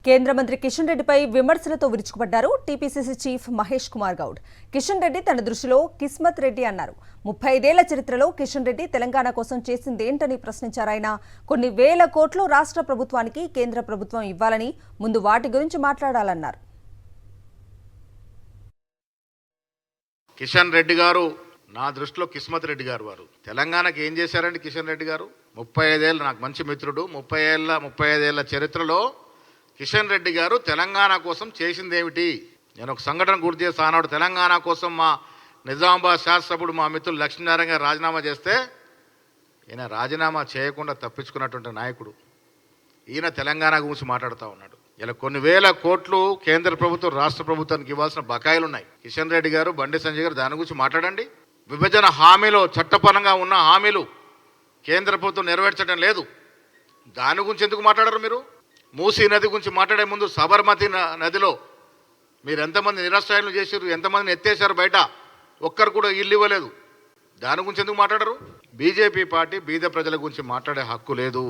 కేంద్ర మంత్రి కిషన్ రెడ్డిపై విమర్శలతో విరుచుకుపడ్డారు టీపీసీసీ చీఫ్ మహేష్ కుమార్ గౌడ్. కిషన్ రెడ్డి తన దృష్టిలో కిస్మత్ రెడ్డి అన్నారు. 35 ఏళ్ల చరిత్రలో కిషన్ రెడ్డి తెలంగాణ కోసం చేసిందేంటని ప్రశ్నించారాయన. కొన్ని వేల కోట్లు రాష్ట్ర ప్రభుత్వానికి కేంద్ర ప్రభుత్వం ఇవ్వాలని, ముందు వాటి గురించి మాట్లాడాలన్నారు. కిషన్ రెడ్డి గారు నా దృష్టిలో కిస్మత్ రెడ్డి గారు వారు తెలంగాణకి ఏం చేశారండి? కిషన్ రెడ్డి గారు 35 ఏళ్ళు, నాకు మంచి మిత్రుడు. 35 ఏళ్ల చరిత్రలో కిషన్ రెడ్డి గారు తెలంగాణ కోసం చేసిందేమిటి? నేను ఒక సంఘటన గుర్తు చేస్తా. ఆనాడు తెలంగాణ కోసం మా నిజామాబాద్ శాసనసభ్యుడు మా మిత్రులు లక్ష్మీనారాయణ గారు రాజీనామా చేస్తే ఈయన రాజీనామా చేయకుండా తప్పించుకున్నటువంటి నాయకుడు. ఈయన తెలంగాణ గురించి మాట్లాడుతూ ఉన్నాడు. ఇలా కొన్ని వేల కోట్లు కేంద్ర ప్రభుత్వం రాష్ట్ర ప్రభుత్వానికి ఇవ్వాల్సిన బకాయిలు ఉన్నాయి. కిషన్ రెడ్డి గారు, బండి సంజయ్ గారు దాని గురించి మాట్లాడండి. విభజన హామీలో చట్టపరంగా ఉన్న హామీలు కేంద్ర ప్రభుత్వం నెరవేర్చడం లేదు. దాని గురించి ఎందుకు మాట్లాడరు మీరు? మూసీ నది గురించి మాట్లాడే ముందు సబర్మతి నదిలో మీరు ఎంతమంది నిరాశ్రయాలు చేశారు, ఎంతమందిని ఎత్తేసారు బయట, ఒక్కరు కూడా ఇల్లు ఇవ్వలేదు. దాని గురించి ఎందుకు మాట్లాడరు? బీజేపీ పార్టీ బీద ప్రజల గురించి మాట్లాడే హక్కు లేదు.